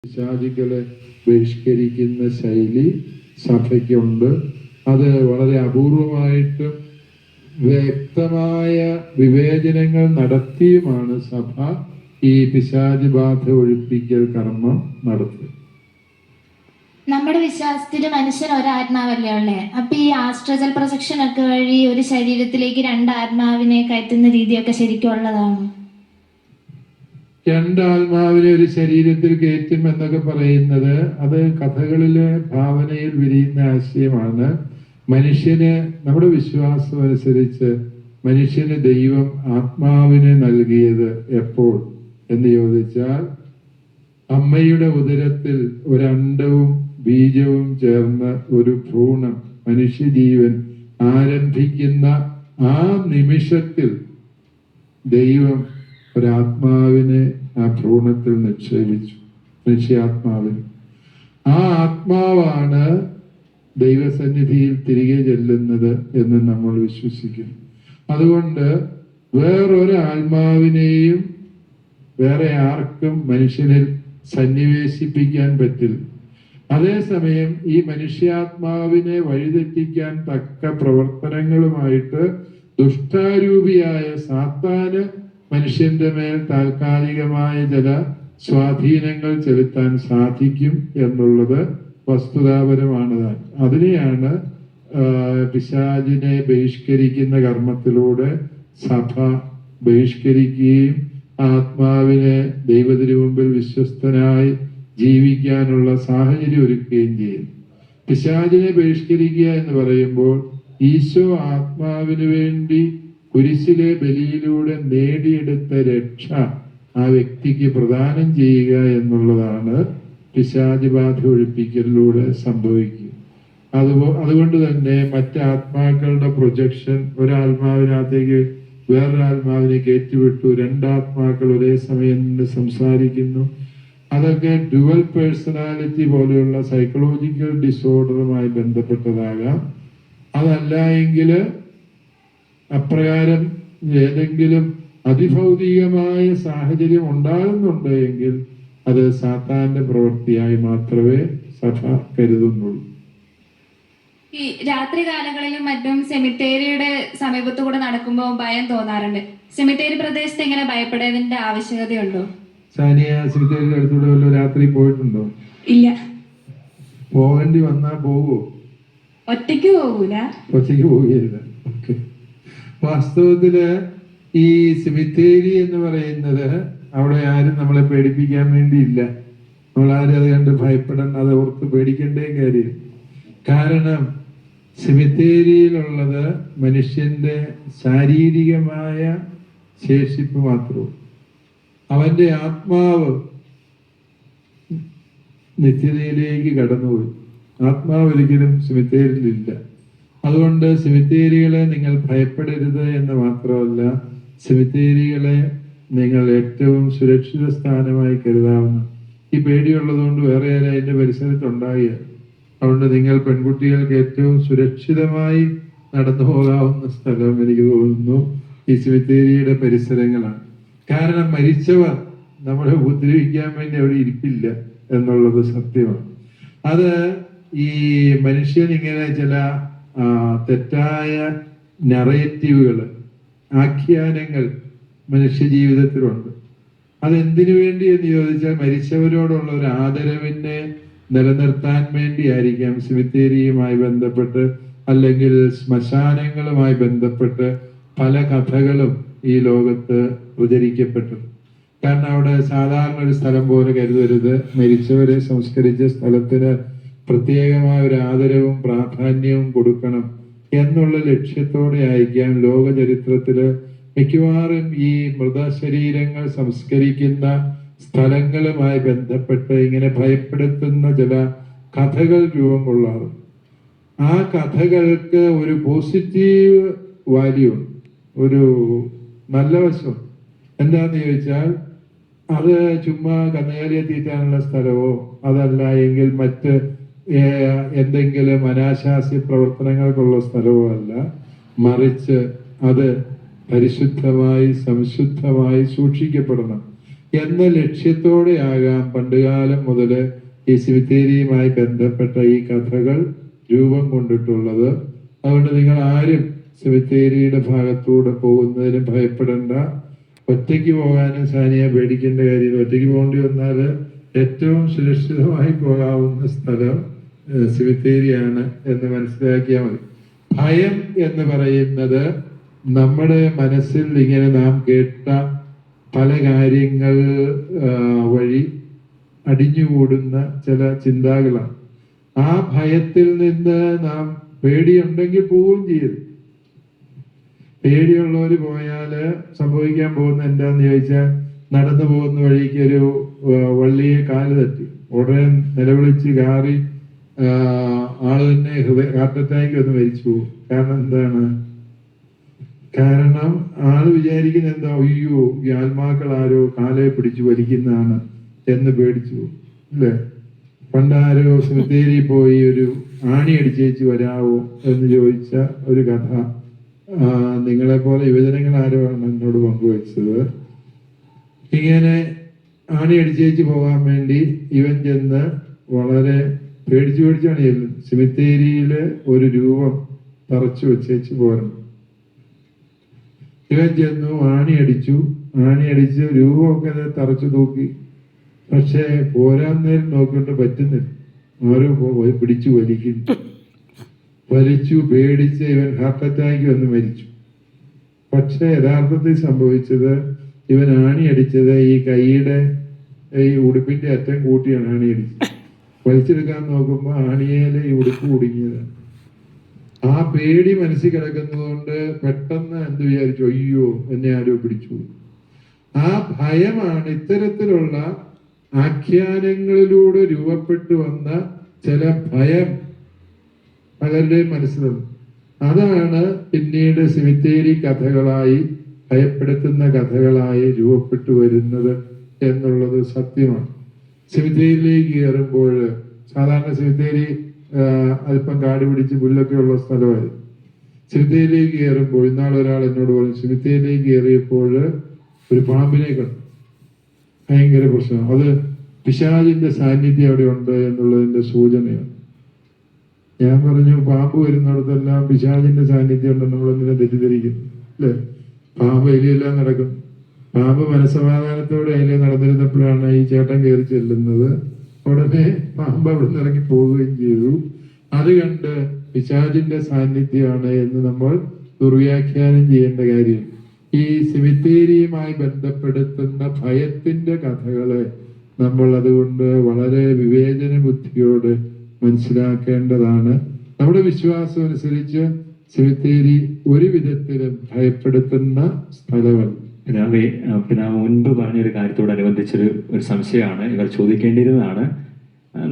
പിശാചുക്കളെ ബഹിഷ്കരിക്കുന്ന ശൈലി സഭയ്ക്കുണ്ട്. അത് വളരെ അപൂർവമായിട്ടും വ്യക്തമായ വിവേചനങ്ങൾ നടത്തിയുമാണ് സഭ ഈ പിശാച് ബാധ ഒഴിപ്പിക്കൽ കർമ്മം നടത്തുന്നത്. നമ്മുടെ വിശ്വാസത്തിൽ മനുഷ്യൻ ഒരാത്മാവല്ലേ ഉള്ളേ. അപ്പൊ ഈ ആസ്ട്രജൽ പ്രൊജക്ഷൻ ഒക്കെ വഴി ഒരു ശരീരത്തിലേക്ക് രണ്ട് ആത്മാവിനെ കയറ്റുന്ന രീതിയൊക്കെ ശരിക്കും ഉള്ളതാണ്? രണ്ടാത്മാവിനെ ഒരു ശരീരത്തിൽ കയറ്റും എന്നൊക്കെ പറയുന്നത് അത് കഥകളിലെ ഭാവനയിൽ വിരിയുന്ന ആശയമാണ്. മനുഷ്യന് നമ്മുടെ വിശ്വാസം അനുസരിച്ച് മനുഷ്യന് ദൈവം ആത്മാവിനെ നൽകിയത് എപ്പോൾ എന്ന് ചോദിച്ചാൽ, അമ്മയുടെ ഉദരത്തിൽ ഒരു അണ്ഡവും ബീജവും ചേർന്ന ഒരു ഭ്രൂണം മനുഷ്യജീവൻ ആരംഭിക്കുന്ന ആ നിമിഷത്തിൽ ദൈവം ഒരാത്മാവിനെ ആ ഭ്രൂണത്തിൽ നിക്ഷേപിച്ചു, മനുഷ്യാത്മാവിന്. ആ ആത്മാവാണ് ദൈവസന്നിധിയിൽ തിരികെ ചെല്ലുന്നത് എന്ന് നമ്മൾ വിശ്വസിക്കുന്നു. അതുകൊണ്ട് വേറൊരാത്മാവിനെയും വേറെ ആർക്കും മനുഷ്യനിൽ സന്നിവേശിപ്പിക്കാൻ പറ്റില്ല. അതേസമയം ഈ മനുഷ്യാത്മാവിനെ വഴിതെറ്റിക്കാൻ തക്ക പ്രവർത്തനങ്ങളുമായിട്ട് ദുഷ്ടാരൂപിയായ സാത്താന് മനുഷ്യന്റെ മേൽ താൽക്കാലികമായ ചില സ്വാധീനങ്ങൾ ചെലുത്താൻ സാധിക്കും എന്നുള്ളത് വസ്തുതാപരമാണ്. അതിനെയാണ് പിശാചിനെ ബഹിഷ്കരിക്കുന്ന കർമ്മത്തിലൂടെ സഭ ബഹിഷ്കരിക്കുകയും ആത്മാവിനെ ദൈവത്തിനു മുമ്പിൽ വിശ്വസ്തനായി ജീവിക്കാനുള്ള സാഹചര്യം ഒരുക്കുകയും ചെയ്യും. പിശാചിനെ ബഹിഷ്കരിക്കുക എന്ന് പറയുമ്പോൾ ഈശോ ആത്മാവിന് വേണ്ടി കുരിശിലെ ബലിയിലൂടെ നേടിയെടുത്ത രക്ഷ ആ വ്യക്തിക്ക് പ്രദാനം ചെയ്യുക എന്നുള്ളതാണ് പിശാച് ബാധ ഒഴിപ്പിക്കലിലൂടെ സംഭവിക്കുക. അതുകൊണ്ട് തന്നെ മറ്റാത്മാക്കളുടെ പ്രൊജക്ഷൻ, ഒരാത്മാവിനകത്തേക്ക് വേറൊരാത്മാവിനെ കയറ്റിവിട്ടു, രണ്ടാത്മാക്കൾ ഒരേ സമയം നിന്ന് സംസാരിക്കുന്നു, അതൊക്കെ ഡ്യുവൽ പേഴ്സണാലിറ്റി പോലെയുള്ള സൈക്കോളജിക്കൽ ഡിസോർഡറുമായി ബന്ധപ്പെട്ടതാകാം. അതല്ല എങ്കിൽ അപ്രകാരം ഏതെങ്കിലും അതിഭൗതികമായ സാഹചര്യം ഉണ്ടാകുന്നുണ്ട് എങ്കിൽ അത് സാത്താന്റെ പ്രവൃത്തിയായി മാത്രമേ സഭ കരുതുന്നുള്ളൂ. ഈ രാത്രി കാലങ്ങളിലും മറ്റും സെമിത്തേരിയുടെ സമീപത്തു കൂടെ നടക്കുമ്പോൾ ഭയം തോന്നാറുണ്ട്. സെമിത്തേരി പ്രദേശത്ത് എങ്ങനെ ഭയപ്പെടേണ്ടതിന്റെ ആവശ്യകതയുണ്ടോ? സാനിയ, സെമിത്തേരിയുടെ അടുത്തൂടെ വല്ല രാത്രി പോയിട്ടുണ്ടോ? ഇല്ല. പോകേണ്ടി വന്നാ പോവോ? ഒറ്റയ്ക്ക് പോകൂല. ഒറ്റയ്ക്ക് പോവുകയില്ല. വാസ്തവത്തില് ഈ സെമിത്തേരി എന്ന് പറയുന്നത് അവിടെ ആരും നമ്മളെ പേടിപ്പിക്കാൻ വേണ്ടിയില്ല. നമ്മളാരും അത് കണ്ട് ഭയപ്പെടണം, അത് ഓർത്ത് പേടിക്കേണ്ടേ കാര്യം. കാരണം സെമിത്തേരിയിലുള്ളത് മനുഷ്യന്റെ ശാരീരികമായ ശേഷിപ്പ് മാത്രവും. അവന്റെ ആത്മാവ് നിത്യതയിലേക്ക് കടന്നുപോയി. ആത്മാവ് ഒരിക്കലും സെമിത്തേരിയിലില്ല. അതുകൊണ്ട് സെമിത്തേരികളെ നിങ്ങൾ ഭയപ്പെടരുത് എന്ന് മാത്രമല്ല, സെമിത്തേരികളെ നിങ്ങൾ ഏറ്റവും സുരക്ഷിത സ്ഥാനമായി കരുതാവുന്ന. ഈ പേടിയുള്ളത് കൊണ്ട് വേറെ ആരും അതിന്റെ പരിസരത്തുണ്ടാകുക. അതുകൊണ്ട് നിങ്ങൾ പെൺകുട്ടികൾക്ക് ഏറ്റവും സുരക്ഷിതമായി നടന്നു പോകാവുന്ന സ്ഥലം എനിക്ക് തോന്നുന്നു ഈ സെമിത്തേരിയുടെ പരിസരങ്ങളാണ്. കാരണം മരിച്ചവർ നമ്മളെ ഉപദ്രവിക്കാൻ വേണ്ടി അവിടെ ഇരിപ്പില്ല എന്നുള്ളത് സത്യമാണ്. അത് ഈ മനുഷ്യൻ ഇങ്ങനെ ചില തെറ്റായ നറേറ്റീവുകൾ, ആഖ്യാനങ്ങൾ മനുഷ്യ ജീവിതത്തിലുണ്ട്. അതെന്തിനു വേണ്ടി എന്ന് ചോദിച്ചാൽ മരിച്ചവരോടുള്ള ഒരു ആദരവിനെ നിലനിർത്താൻ വേണ്ടിയായിരിക്കാം സെമിത്തേരിയുമായി ബന്ധപ്പെട്ട് അല്ലെങ്കിൽ ശ്മശാനങ്ങളുമായി ബന്ധപ്പെട്ട് പല കഥകളും ഈ ലോകത്ത് പ്രചരിക്കപ്പെട്ടത്. കാരണം അവിടെ സാധാരണ ഒരു സ്ഥലം പോലെ കരുതരുത്. മരിച്ചവരെ സംസ്കരിച്ച സ്ഥലത്തിന് പ്രത്യേകമായ ഒരു ആദരവും പ്രാധാന്യവും കൊടുക്കണം എന്നുള്ള ലക്ഷ്യത്തോടെ ആയിരിക്കാം ലോക ചരിത്രത്തില് മിക്കവാറും ഈ മൃതശരീരങ്ങൾ സംസ്കരിക്കുന്ന സ്ഥലങ്ങളുമായി ബന്ധപ്പെട്ട് ഇങ്ങനെ ഭയപ്പെടുത്തുന്ന ചില കഥകൾ രൂപം കൊള്ളാറുണ്ട്. ആ കഥകൾക്ക് ഒരു പോസിറ്റീവ് വാല്യൂ, ഒരു നല്ല വശം. എന്താന്ന് ചോദിച്ചാൽ അത് ചുമ്മാ കന്നുകാലിയെ തീറ്റാനുള്ള സ്ഥലമോ അതല്ല എങ്കിൽ മറ്റ് എന്തെങ്കിലും അനാശാസ്യ പ്രവർത്തനങ്ങൾക്കുള്ള സ്ഥലമോ അല്ല, മറിച്ച് അത് പരിശുദ്ധമായി സംശുദ്ധമായി സൂക്ഷിക്കപ്പെടണം. എന്ന ലക്ഷ്യത്തോടെയാകാം പണ്ടുകാലം മുതൽ ഈ സെമിത്തേരിയുമായി ബന്ധപ്പെട്ട ഈ കഥകൾ രൂപം കൊണ്ടിട്ടുള്ളത്. അതുകൊണ്ട് നിങ്ങൾ ആരും സെമിത്തേരിയുടെ ഭാഗത്തൂടെ പോകുന്നതിന് ഭയപ്പെടേണ്ട. ഒറ്റയ്ക്ക് പോകാനും സാനിയ പേടിക്കേണ്ട കാര്യമില്ല. ഒറ്റയ്ക്ക് പോകേണ്ടി വന്നാൽ ഏറ്റവും സുരക്ഷിതമായി പോകാവുന്ന സ്ഥലം സെമിത്തേരിയാണ് എന്ന് മനസ്സിലാക്കിയാൽ മതി. ഭയം എന്ന് പറയുന്നത് നമ്മുടെ മനസ്സിൽ ഇങ്ങനെ നാം കേട്ട പല കാര്യങ്ങൾ വഴി അടിഞ്ഞുകൂടുന്ന ചില ചിന്തകളാണ്. ആ ഭയത്തിൽ നിന്ന് നാം പേടിയുണ്ടെങ്കിൽ പോവുകയും ചെയ്യരുത്. പേടിയുള്ളവർ പോയാൽ സംഭവിക്കാൻ പോകുന്ന എന്താന്ന് ചോദിച്ചാൽ, നടന്നു പോകുന്ന വഴിക്ക് ഒരു വള്ളിയെ കാല് തട്ടി ഉടനെ നിലവിളിച്ച് കാറി ആള് തന്നെ ഹാർട്ട് അറ്റാക്ക് വന്ന് മരിച്ചു പോകും. കാരണം എന്താണ്? കാരണം ആള് വിചാരിക്കുന്ന എന്താ, അയ്യോ ഈ ആത്മാക്കൾ ആരോ കാലെ പിടിച്ചു വലിക്കുന്നതാണ് എന്ന് പേടിച്ചു പോകും അല്ലേ? പണ്ടാരോ സെമിത്തേരി പോയി ഒരു ആണി അടിച്ചേച്ച് വരാവോ എന്ന് ചോദിച്ച ഒരു കഥ നിങ്ങളെപ്പോലെ യുവജനങ്ങൾ ആരോ ആണ് എന്നോട് പങ്കുവച്ചത്. ഇങ്ങനെ ആണി അടിച്ചേച്ച് പോകാൻ വേണ്ടി ഇവൻ ചെന്ന് വളരെ പേടിച്ചാണ് ചെല്ലുന്നത്. സെമിത്തേരിയില് ഒരു രൂപം തറച്ചു വെച്ചേച്ച് പോരണം. ഇവൻ ചെന്നു ആണി അടിച്ച് രൂപമൊക്കെ തറച്ചു തൂക്കി. പക്ഷെ പോരാൻ നേരം നോക്കിയിട്ട് പറ്റുന്നില്ല. ആരോ പിടിച്ചു വലിച്ചു പേടിച്ച് ഇവൻ ഹാർട്ട് അറ്റാക്ക് വന്ന് മരിച്ചു. പക്ഷെ യഥാർത്ഥത്തിൽ സംഭവിച്ചത്, ഇവൻ ആണി അടിച്ചത് ഈ കൈയുടെ ഈ ഉടുപ്പിന്റെ അറ്റം കൂട്ടിയാണ് ആണി അടിച്ചത്. വലിച്ചെടുക്കാൻ നോക്കുമ്പോ ആണിയേല് ഈ ഉടുപ്പ് കുടുങ്ങിയതാണ്. ആ പേടി മനസ്സിൽ കിടക്കുന്നതുകൊണ്ട് പെട്ടെന്ന് എന്ത് വിചാരിച്ചു, അയ്യോ എന്നെ ആരോ പിടിച്ചു. ആ ഭയമാണ് ഇത്തരത്തിലുള്ള ആഖ്യാനങ്ങളിലൂടെ രൂപപ്പെട്ടു വന്ന ചില ഭയം പലരുടെയും മനസ്സിലുണ്ട്. അതാണ് പിന്നീട് സെമിത്തേരി കഥകളായി, ഭയപ്പെടുത്തുന്ന കഥകളായി രൂപപ്പെട്ടു വരുന്നത് എന്നുള്ളത് സത്യമാണ്. സെമിത്തേരിയിലേക്ക് കയറുമ്പോൾ, സാധാരണ സെമിത്തേരി അല്പം കാട് പിടിച്ച് പുല്ലൊക്കെ ഉള്ള സ്ഥലമായിരുന്നു. സെമിത്തേരിയിലേക്ക് കയറുമ്പോൾ, ഇന്നാളൊരാൾ എന്നോട് പറഞ്ഞു, സെമിത്തേരിയിലേക്ക് കയറിയപ്പോൾ ഒരു പാമ്പിനെ കണ്ടു. ഭയങ്കര പ്രശ്നം. അത് പിശാചിന്റെ സാന്നിധ്യം അവിടെ ഉണ്ട് എന്നുള്ളതിന്റെ സൂചനയാണ്. ഞാൻ പറഞ്ഞു, പാമ്പ് വരുന്നിടത്തെല്ലാം പിശാചിന്റെ സാന്നിധ്യം ഉണ്ടെന്ന് നമ്മളെന്തിനെ തെറ്റിദ്ധരിക്കുന്നു അല്ലേ? പാമ്പ് എലിയെല്ലാം നടക്കും. പാമ്പ് മനസ്സമാധാനത്തോടെ അതിലെ നടന്നിരുന്നപ്പോഴാണ് ഈ ചേട്ടൻ കയറി ചെല്ലുന്നത്. ഉടനെ പാമ്പ് അവിടെ നിന്ന് ഇറങ്ങി പോവുകയും ചെയ്തു. അത് കണ്ട് പിശാചിന്റെ സാന്നിധ്യമാണ് എന്ന് നമ്മൾ ദുർവ്യാഖ്യാനം ചെയ്യേണ്ട കാര്യം. ഈ സെമിത്തേരിയുമായി ബന്ധപ്പെടുത്തുന്ന ഭയത്തിന്റെ കഥകളെ നമ്മൾ അതുകൊണ്ട് വളരെ വിവേചന ബുദ്ധിയോട് മനസ്സിലാക്കേണ്ടതാണ്. നമ്മുടെ വിശ്വാസം അനുസരിച്ച് സെമിത്തേരി ഒരു വിധത്തിലും ഭയപ്പെടുത്തുന്ന സ്ഥലമല്ല. പിതാവ് മുൻപ് പറഞ്ഞൊരു കാര്യത്തോടനുബന്ധിച്ചൊരു സംശയമാണ്, ഇവർ ചോദിക്കേണ്ടിയിരുന്നതാണ്.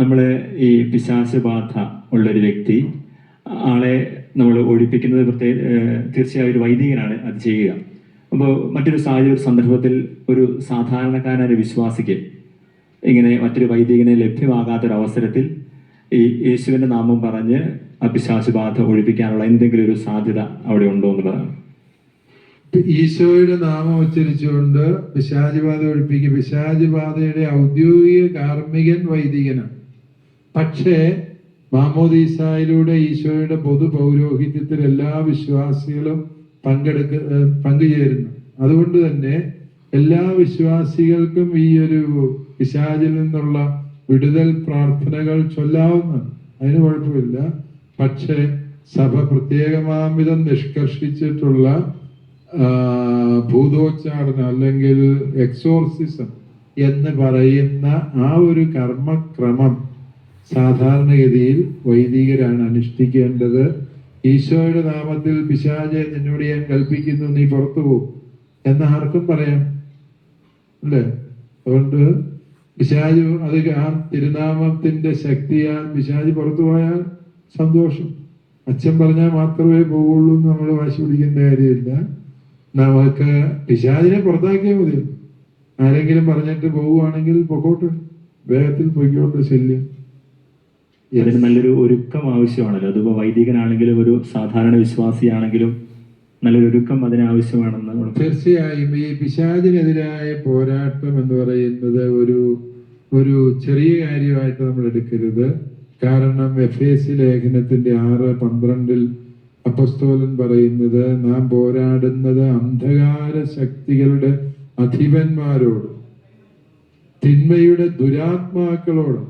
നമ്മൾ ഈ പിശാച് ബാധ ഉള്ളൊരു വ്യക്തി ആളെ നമ്മൾ ഒഴിപ്പിക്കുന്നത് തീർച്ചയായും ഒരു വൈദികനാണ് അത് ചെയ്യുക. അപ്പോൾ മറ്റൊരു സാഹചര്യ സന്ദർഭത്തിൽ ഒരു സാധാരണക്കാരനായ വിശ്വാസിക്ക് ഇങ്ങനെ മറ്റൊരു വൈദികനെ ലഭ്യമാകാത്തൊരവസരത്തിൽ ഈ യേശുവിന്റെ നാമം പറഞ്ഞ് ആ പിശാച് ബാധ ഒഴിപ്പിക്കാനുള്ള എന്തെങ്കിലും ഒരു സാധ്യത അവിടെ ഉണ്ടോ എന്നുള്ളതാണ്. ഈശോയുടെ നാമം ഉച്ചരിച്ചുകൊണ്ട് പിശാച് ബാധ ഒഴിപ്പിക്കും. പിശാച് ബാധയുടെ ഔദ്യോഗിക കാർമ്മികൻ വൈദികനാണ്. പക്ഷേ മാമോദീസായിലൂടെ ഈശോയുടെ പൊതു പൗരോഹിത്യത്തിൽ എല്ലാ വിശ്വാസികളും പങ്കുചേരുന്നു. അതുകൊണ്ട് തന്നെ എല്ലാ വിശ്വാസികൾക്കും ഈ ഒരു പിശാചിൽ നിന്നുള്ള വിടുതൽ പ്രാർത്ഥനകൾ ചൊല്ലാവുന്നതാണ്. അതിന് കുഴപ്പമില്ല. പക്ഷെ സഭ പ്രത്യേകമാംവിധം നിഷ്കർഷിച്ചിട്ടുള്ള ഭൂതോച്ചാടനം അല്ലെങ്കിൽ എക്സോർസിസം എന്ന് പറയുന്ന ആ ഒരു കർമ്മക്രമം സാധാരണഗതിയിൽ വൈദികരാണ് അനുഷ്ഠിക്കേണ്ടത്. ഈശോയുടെ നാമത്തിൽ പിശാചെ നിന്നോട് ഞാൻ കൽപ്പിക്കുന്നു, നീ പുറത്തു പോകും എന്ന് ആർക്കും പറയാം അല്ലേ? അതുകൊണ്ട് പിശാച് അത് ആ തിരുനാമത്തിന്റെ ശക്തിയാൽ പിശാച് പുറത്തു പോയാൽ സന്തോഷം. അച്ഛൻ പറഞ്ഞാൽ മാത്രമേ പോകുള്ളൂ എന്ന് നമ്മൾ വാശി പിടിക്കേണ്ട കാര്യമില്ല. നമുക്ക് പിശാചിനെ പുറത്താക്കിയാൽ മതി. ആരെങ്കിലും പറഞ്ഞിട്ട് പോവുകയാണെങ്കിൽ പൊക്കോട്ടെ, വേഗത്തിൽ പൊയ്ക്കോട്ടെ. ശല്യം അതിന് നല്ലൊരു ഒരുക്കം ആവശ്യമാണല്ലോ. അതിപ്പോ വൈദികനാണെങ്കിലും ഒരു സാധാരണ വിശ്വാസിയാണെങ്കിലും നല്ലൊരു ഒരുക്കം അതിനാവശ്യമാണെന്ന് നമ്മൾ തീർച്ചയായും ഈ പിശാചിനെതിരായ പോരാട്ടം എന്ന് പറയുന്നത് ഒരു ചെറിയ കാര്യമായിട്ട് നമ്മൾ എടുക്കരുത്. കാരണം എഫേസ്യ ലേഖനത്തിന്റെ 6:12 അപ്പസ്തോലൻ പറയുന്നത്, നാം പോരാടുന്നത് അന്ധകാര ശക്തികളുടെ അധിപന്മാരോട്, തിന്മയുടെ ദുരാത്മാക്കളോട്,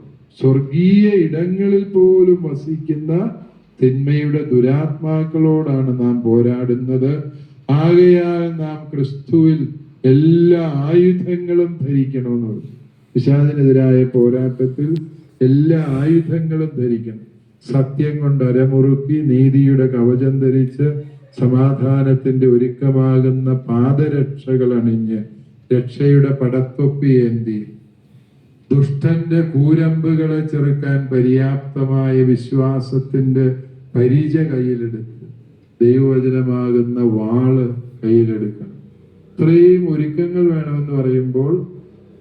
സ്വർഗീയ ഇടങ്ങളിൽ പോലും വസിക്കുന്ന തിന്മയുടെ ദുരാത്മാക്കളോടാണ് നാം പോരാടുന്നത്. ആകയാൽ നാം ക്രിസ്തുവിൽ എല്ലാ ആയുധങ്ങളും ധരിക്കണമെന്ന് പറഞ്ഞു. പിശാചിനെതിരായ പോരാട്ടത്തിൽ എല്ലാ ആയുധങ്ങളും ധരിക്കണം. സത്യം കൊണ്ട് അരമുറുക്കി നീതിയുടെ കവചം ധരിച്ച് സമാധാനത്തിന്റെ ഒരുക്കമാകുന്ന പാദരക്ഷകൾ അണിഞ്ഞ് രക്ഷയുടെ പടത്തൊപ്പി ഏന്തി ദുഷ്ടന്റെ കൂരമ്പുകളെ ചെറുക്കാൻ പര്യാപ്തമായ വിശ്വാസത്തിന്റെ പരിച കയ്യിലെടുത്ത് ദൈവവചനമാകുന്ന വാള് കയ്യിലെടുക്കണം. ഇത്രയും ഒരുക്കങ്ങൾ വേണമെന്ന് പറയുമ്പോൾ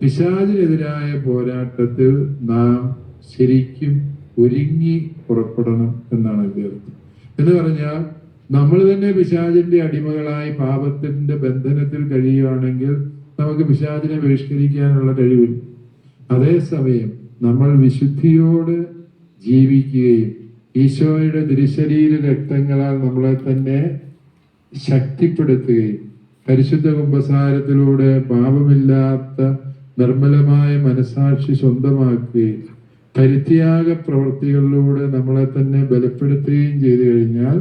പിശാചിനെതിരായ പോരാട്ടത്തിൽ നാം ശരിക്കും ഒരുങ്ങി പുറപ്പെടണം എന്നാണ് ഇതിന്റെ അർത്ഥം. എന്ന് പറഞ്ഞാൽ നമ്മൾ തന്നെ പിശാചിന്റെ അടിമകളായി പാപത്തിന്റെ ബന്ധനത്തിൽ കഴിയുകയാണെങ്കിൽ നമുക്ക് പിശാചിനെ ബഹിഷ്കരിക്കാനുള്ള കഴിവില്ല. അതേസമയം നമ്മൾ വിശുദ്ധിയോട് ജീവിക്കുകയും ഈശോയുടെ തിരുശരീര രക്തങ്ങളാൽ നമ്മളെ തന്നെ ശക്തിപ്പെടുത്തുകയും പരിശുദ്ധ കുമ്പസാരത്തിലൂടെ പാപമില്ലാത്ത നിർമ്മലമായ മനസാക്ഷി സ്വന്തമാക്കുകയും പരിത്യാഗ പ്രവൃത്തികളിലൂടെ നമ്മളെ തന്നെ ബലപ്പെടുത്തുകയും ചെയ്തു കഴിഞ്ഞാൽ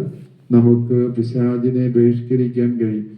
നമുക്ക് പിശാചിനെ ബഹിഷ്കരിക്കാൻ കഴിയും.